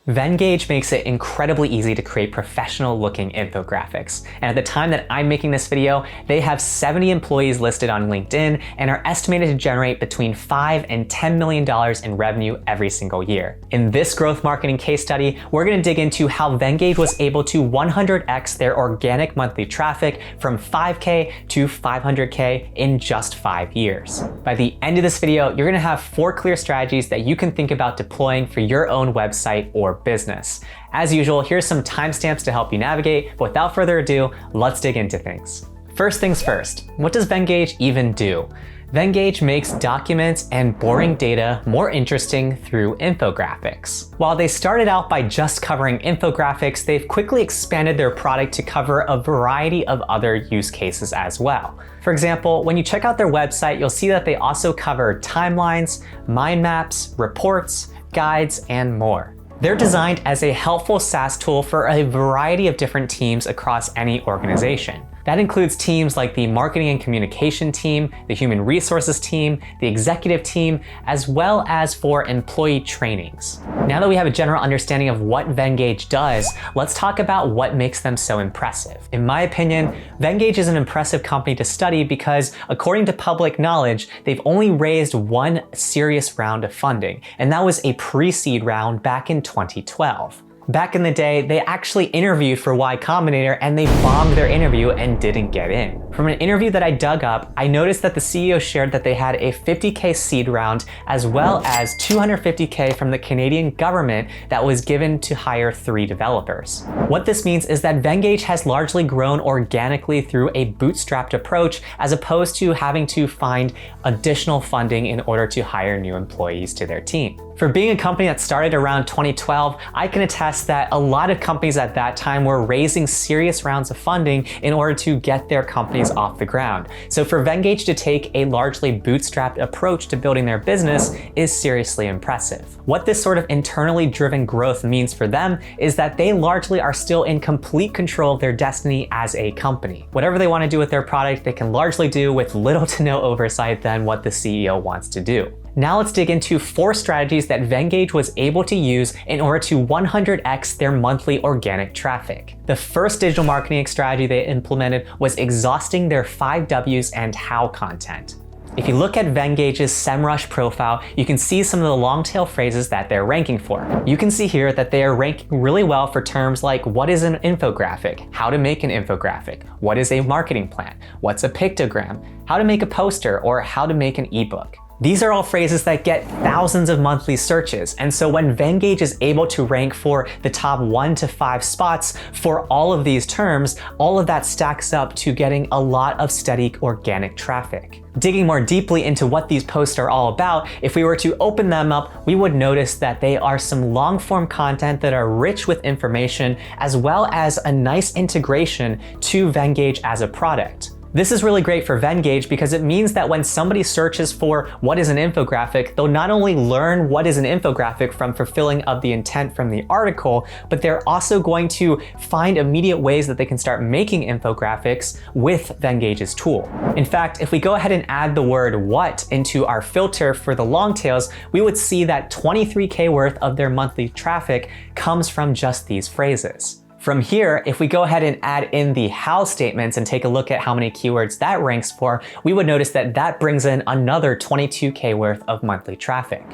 Venngage makes it incredibly easy to create professional-looking infographics. And at the time that I'm making this video, they have 70 employees listed on LinkedIn and are estimated to generate between $5 and $10 million in revenue every single year. In this growth marketing case study, we're going to dig into how Venngage was able to 100x their organic monthly traffic from 5K to 500K in just 5 years. By the end of this video, you're going to have 4 clear strategies that you can think about deploying for your own website or business. As usual, here's some timestamps to help you navigate, but without further ado, let's dig into things. First things first, what does Venngage even do? Venngage makes documents and boring data more interesting through infographics. While they started out by just covering infographics, they've quickly expanded their product to cover a variety of other use cases as well. For example, when you check out their website, you'll see that they also cover timelines, mind maps, reports, guides, and more. They're designed as a helpful SaaS tool for a variety of different teams across any organization. That includes teams like the marketing and communication team, the human resources team, the executive team, as well as for employee trainings. Now that we have a general understanding of what Venngage does, let's talk about what makes them so impressive. In my opinion, Venngage is an impressive company to study because, according to public knowledge, they've only raised one serious round of funding, and that was a pre-seed round back in 2012. Back in the day, they actually interviewed for Y Combinator and they bombed their interview and didn't get in. From an interview that I dug up, I noticed that the CEO shared that they had a 50K seed round as well as 250K from the Canadian government that was given to hire 3 developers. What this means is that Venngage has largely grown organically through a bootstrapped approach as opposed to having to find additional funding in order to hire new employees to their team. For being a company that started around 2012, I can attest that a lot of companies at that time were raising serious rounds of funding in order to get their companies off the ground. So for Venngage to take a largely bootstrapped approach to building their business is seriously impressive. What this sort of internally driven growth means for them is that they largely are still in complete control of their destiny as a company. Whatever they want to do with their product, they can largely do with little to no oversight than what the CEO wants to do. Now let's dig into 4 strategies that Venngage was able to use in order to 100x their monthly organic traffic. The first digital marketing strategy they implemented was exhausting their 5 W's and how content. If you look at Venngage's SEMrush profile, you can see some of the long tail phrases that they're ranking for. You can see here that they are ranking really well for terms like what is an infographic, how to make an infographic, what is a marketing plan, what's a pictogram, how to make a poster, or how to make an ebook. These are all phrases that get thousands of monthly searches, and so when Venngage is able to rank for the top 1 to 5 spots for all of these terms, all of that stacks up to getting a lot of steady organic traffic. Digging more deeply into what these posts are all about, if we were to open them up, we would notice that they are some long-form content that are rich with information, as well as a nice integration to Venngage as a product. This is really great for Venngage because it means that when somebody searches for what is an infographic, they'll not only learn what is an infographic from fulfilling of the intent from the article, but they're also going to find immediate ways that they can start making infographics with Venngage's tool. In fact, if we go ahead and add the word what into our filter for the long tails, we would see that 23K worth of their monthly traffic comes from just these phrases. From here, if we go ahead and add in the how statements and take a look at how many keywords that ranks for, we would notice that that brings in another 22K worth of monthly traffic.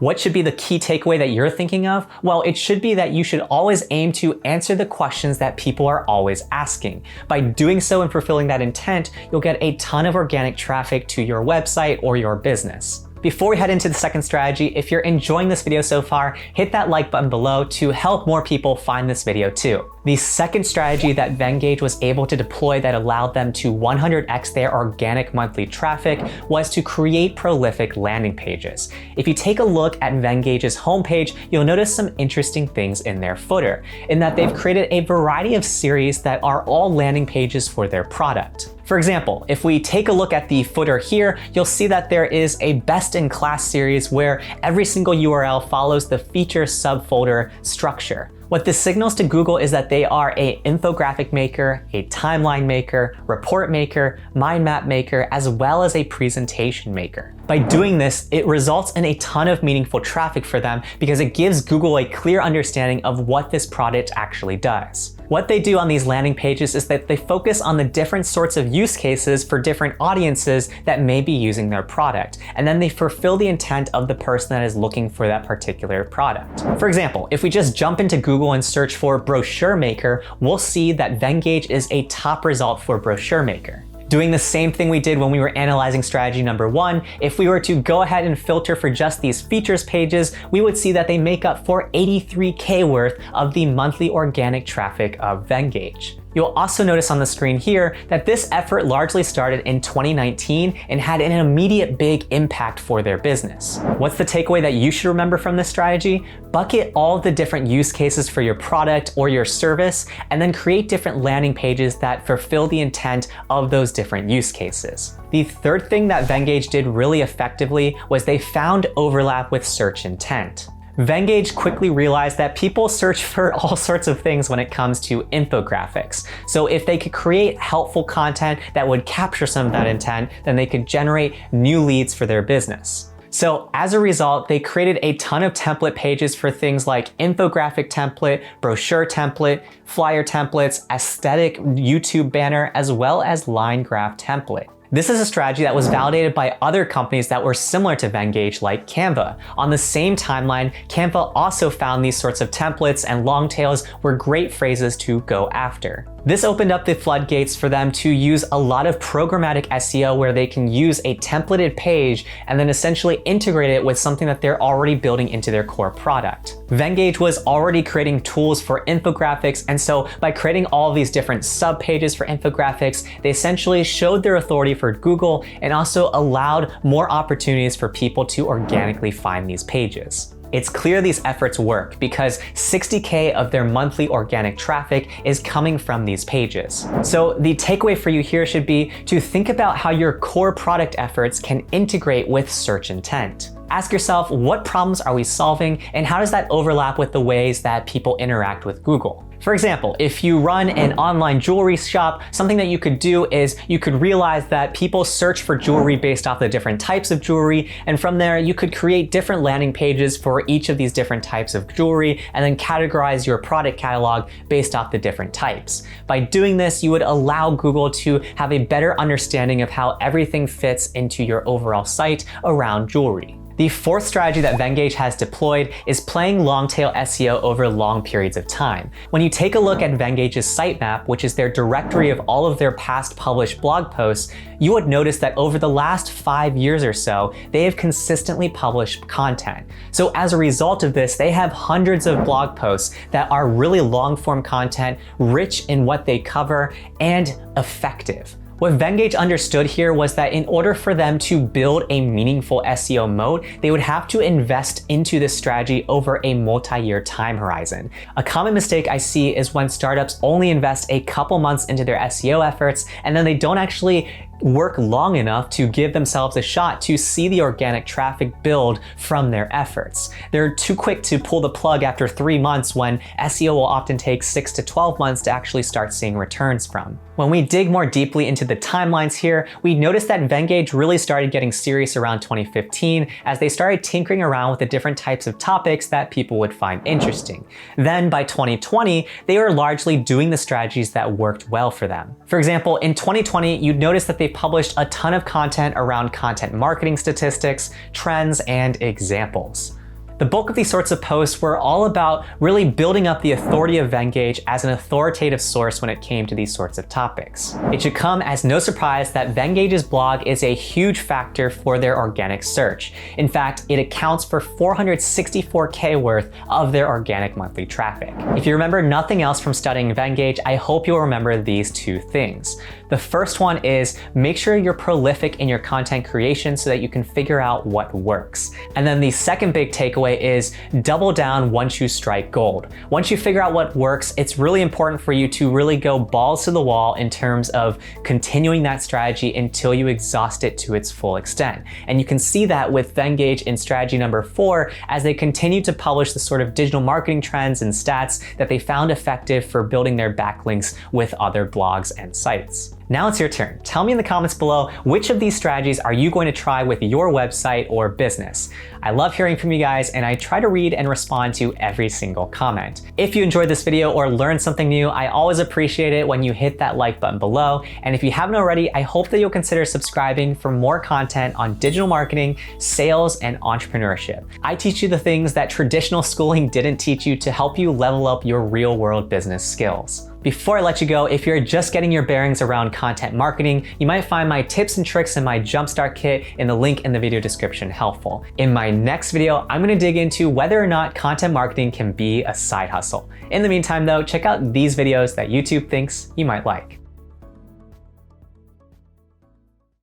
What should be the key takeaway that you're thinking of? Well, it should be that you should always aim to answer the questions that people are always asking. By doing so and fulfilling that intent, you'll get a ton of organic traffic to your website or your business. Before we head into the second strategy, if you're enjoying this video so far, hit that like button below to help more people find this video too. The second strategy that Venngage was able to deploy that allowed them to 100x their organic monthly traffic was to create prolific landing pages. If you take a look at Venngage's homepage, you'll notice some interesting things in their footer, in that they've created a variety of series that are all landing pages for their product. For example, if we take a look at the footer here, you'll see that there is a best-in-class series where every single URL follows the feature subfolder structure. What this signals to Google is that they are an infographic maker, a timeline maker, report maker, mind map maker, as well as a presentation maker. By doing this, it results in a ton of meaningful traffic for them because it gives Google a clear understanding of what this product actually does. What they do on these landing pages is that they focus on the different sorts of use cases for different audiences that may be using their product, and then they fulfill the intent of the person that is looking for that particular product. For example, if we just jump into Google and search for brochure maker, we'll see that Venngage is a top result for brochure maker. Doing the same thing we did when we were analyzing strategy number 1, if we were to go ahead and filter for just these features pages, we would see that they make up for 83K worth of the monthly organic traffic of Venngage. You'll also notice on the screen here that this effort largely started in 2019 and had an immediate big impact for their business. What's the takeaway that you should remember from this strategy? Bucket all the different use cases for your product or your service, and then create different landing pages that fulfill the intent of those different use cases. The third thing that Venngage did really effectively was they found overlap with search intent. Venngage quickly realized that people search for all sorts of things when it comes to infographics. So if they could create helpful content that would capture some of that intent, then they could generate new leads for their business. So as a result, they created a ton of template pages for things like infographic template, brochure template, flyer templates, aesthetic YouTube banner, as well as line graph template. This is a strategy that was validated by other companies that were similar to Venngage, like Canva. On the same timeline, Canva also found these sorts of templates and long tails were great phrases to go after. This opened up the floodgates for them to use a lot of programmatic SEO where they can use a templated page and then essentially integrate it with something that they're already building into their core product. Venngage was already creating tools for infographics, and so by creating all of these different sub pages for infographics, they essentially showed their authority for Google and also allowed more opportunities for people to organically find these pages. It's clear these efforts work because 60K of their monthly organic traffic is coming from these pages. So the takeaway for you here should be to think about how your core product efforts can integrate with search intent. Ask yourself, what problems are we solving and how does that overlap with the ways that people interact with Google? For example, if you run an online jewelry shop, something that you could do is you could realize that people search for jewelry based off the different types of jewelry, and from there you could create different landing pages for each of these different types of jewelry and then categorize your product catalog based off the different types. By doing this, you would allow Google to have a better understanding of how everything fits into your overall site around jewelry. The fourth strategy that Venngage has deployed is playing long tail SEO over long periods of time. When you take a look at Venngage's sitemap, which is their directory of all of their past published blog posts, you would notice that over the last 5 years or so, they have consistently published content. So as a result of this, they have hundreds of blog posts that are really long form content, rich in what they cover, and effective. What Venngage understood here was that in order for them to build a meaningful SEO moat, they would have to invest into this strategy over a multi-year time horizon. A common mistake I see is when startups only invest a couple months into their SEO efforts and then they don't actually work long enough to give themselves a shot to see the organic traffic build from their efforts. They're too quick to pull the plug after 3 months when SEO will often take 6 to 12 months to actually start seeing returns from. When we dig more deeply into the timelines here, we noticed that Venngage really started getting serious around 2015 as they started tinkering around with the different types of topics that people would find interesting. Then by 2020, they were largely doing the strategies that worked well for them. For example, in 2020, you'd notice that they published a ton of content around content marketing statistics, trends, and examples. The bulk of these sorts of posts were all about really building up the authority of Venngage as an authoritative source when it came to these sorts of topics. It should come as no surprise that Venngage's blog is a huge factor for their organic search. In fact, it accounts for 464K worth of their organic monthly traffic. If you remember nothing else from studying Venngage, I hope you'll remember these two things. The first one is make sure you're prolific in your content creation so that you can figure out what works. And then the second big takeaway takeaway is double down once you strike gold. Once you figure out what works, it's really important for you to really go balls to the wall in terms of continuing that strategy until you exhaust it to its full extent. And you can see that with Venngage in strategy number 4 as they continue to publish the sort of digital marketing trends and stats that they found effective for building their backlinks with other blogs and sites. Now it's your turn. Tell me in the comments below, which of these strategies are you going to try with your website or business? I love hearing from you guys, and I try to read and respond to every single comment. If you enjoyed this video or learned something new, I always appreciate it when you hit that like button below. And if you haven't already, I hope that you'll consider subscribing for more content on digital marketing, sales, and entrepreneurship. I teach you the things that traditional schooling didn't teach you to help you level up your real-world business skills. Before I let you go, if you're just getting your bearings around content marketing, you might find my tips and tricks in my Jumpstart Kit in the link in the video description helpful. In my next video, I'm gonna dig into whether or not content marketing can be a side hustle. In the meantime though, check out these videos that YouTube thinks you might like.